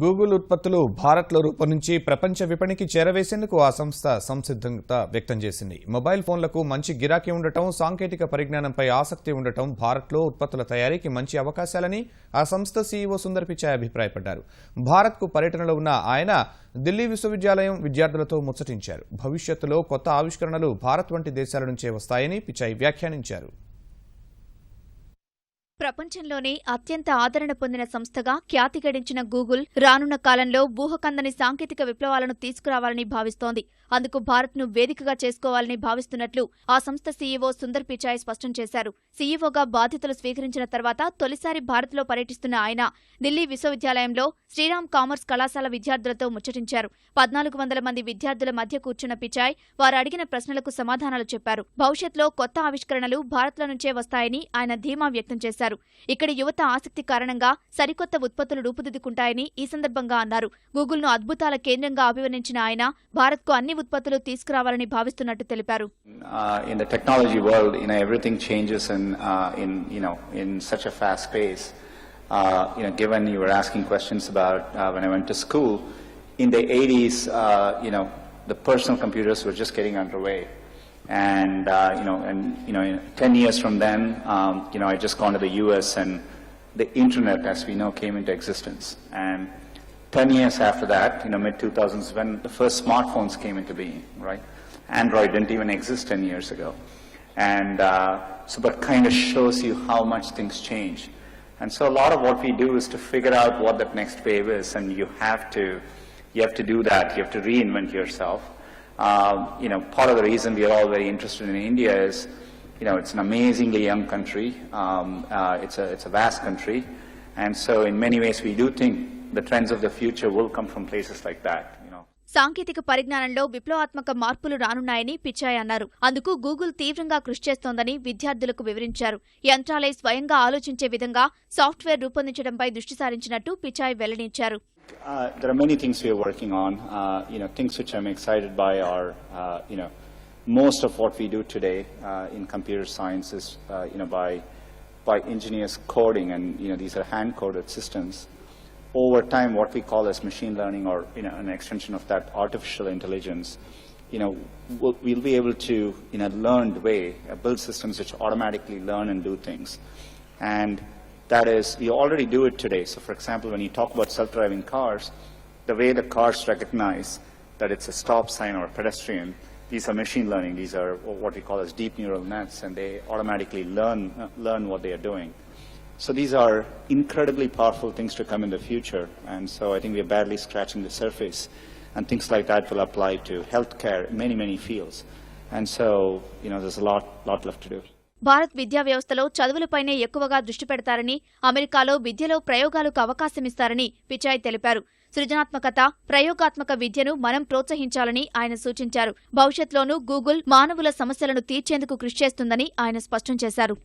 Google ఉత్పత్తులు భారత్లో రూపొందించి ప్రపంచ విపణికి చేరవేసేందుకు ఆ సంస్థ సంసిద్ధత వ్యక్తం చేసింది. మొబైల్ ఫోన్లకు మంచి గిరాకీ ఉండటం, సాంకేతిక పరిజ్ఞానంపై ఆసక్తి ఉండటం భారత్లో ఉత్పత్తుల తయారీకి మంచి అవకాశాలని ఆ సంస్థ సీఈఓ సుందర్ పిచాయ్ అభిప్రాయపడ్డారు. భారత్కు పర్యటనలో ఉన్న ఆయన ఢిల్లీ విశ్వవిద్యాలయం విద్యార్థులతో ముచ్చటించారు. భవిష్యత్తులో కొత్త ఆవిష్కరణలు భారత్ వంటి దేశాల నుంచే వస్తాయని పిచాయ్ వ్యాఖ్యానించారు. ప్రపంచంలోనే అత్యంత ఆదరణ పొందిన సంస్థగా ఖ్యాతి గడించిన గూగుల్ రానున్న కాలంలో ఊహకందని సాంకేతిక విప్లవాలను తీసుకురావాలని భావిస్తోంది. అందుకు భారత్ను వేదికగా చేసుకోవాలని భావిస్తున్నట్లు ఆ సంస్థ సీఈఓ సుందర్ పిచాయ్ స్పష్టం చేశారు. సీఈఓగా బాధ్యతలు స్వీకరించిన తర్వాత తొలిసారి భారత్లో పర్యటిస్తున్న ఆయన ఢిల్లీ విశ్వవిద్యాలయంలో శ్రీరామ్ కామర్స్ కళాశాల విద్యార్థులతో ముచ్చటించారు. 1400 మంది విద్యార్థుల మధ్య కూర్చున్న పిచాయ్ వారు అడిగిన ప్రశ్నలకు సమాధానాలు చెప్పారు. భవిష్యత్తులో కొత్త ఆవిష్కరణలు భారత్లో నుంచే వస్తాయని ఆయన ధీమా వ్యక్తం చేశారు. ఇక్కడి యువత ఆసక్తి కారణంగా సరికొత్త ఉత్పత్తులు రూపుదిద్దుకుంటాయని ఈ సందర్భంగా అన్నారు. గూగుల్ను అద్భుతాల కేంద్రంగా అభివర్ణించిన ఆయన భారత్కు అన్ని ఉత్పత్తులు తీసుకురావాలని భావిస్తున్నట్టు తెలిపారు. In the technology world, everything changes in such a fast pace. Given you were asking questions about when I went to school in the 80s, the personal computers were just getting underway. And 10 years from then, I just gone to the US and the internet, as we know, came into existence. And 10 years after that, mid 2000s, when the first smartphones came into being, right? Android didn't even exist 10 years ago. And so that kind of shows you how much things change. And so a lot of what we do is to figure out what that next wave is, and you have to do that. You have to reinvent yourself. Part of the reason we are all very interested in India is, it's an amazingly young country. It's a vast country, and so in many ways we do think the trends of the future will come from places like that. సాంకేతిక పరిజ్ఞానంలో విప్లవాత్మక మార్పులు రానున్నాయని పిచాయ్ అన్నారు. అందుకు Google తీవ్రంగా కృషి చేస్తోందని విద్యార్థులకు వివరించారు. యంత్రాలే స్వయంగా ఆలోచించే విధంగా సాఫ్ట్వేర్ రూపొందించడంపై దృష్టి సారించినట్టు పిచాయ్ వెల్లడించారు. There are many things we are working on. Things which I'm excited by are, most of what we do today in computer science is, by engineers coding, and these are hand-coded systems. Over time, what we call as machine learning, or an extension of that, artificial intelligence, we'll be able to, in a learned way, build systems which automatically learn and do things. And that is, we already do it today. So, for example, when you talk about self-driving cars, the way the cars recognize that it's a stop sign or a pedestrian, these are machine learning. These are what we call as deep neural nets, and they automatically learn what they are doing. So these are incredibly powerful things to come in the future, and so I think we are barely scratching the surface, and things like that will apply to healthcare, many fields, and so there's a lot left to do. Bharat విద్యా వ్యవస్థలో చదువులపైనే ఎక్కువగా దృష్టి పెడతారని, అమెరికాలో విద్యలో ప్రయోగాలకు అవకాశమిస్తారని పిచాయ్ తెలిపారు. సృజనాత్మకత, ప్రయోగాత్మక విద్యను మనం ప్రోత్సహించాలని ఆయన సూచించారు. భవిష్యత్తులోనూ గూగుల్ మానవుల సమస్యలను తీర్చేందుకు కృషి చేస్తుందని ఆయన స్పష్టం చేశారు.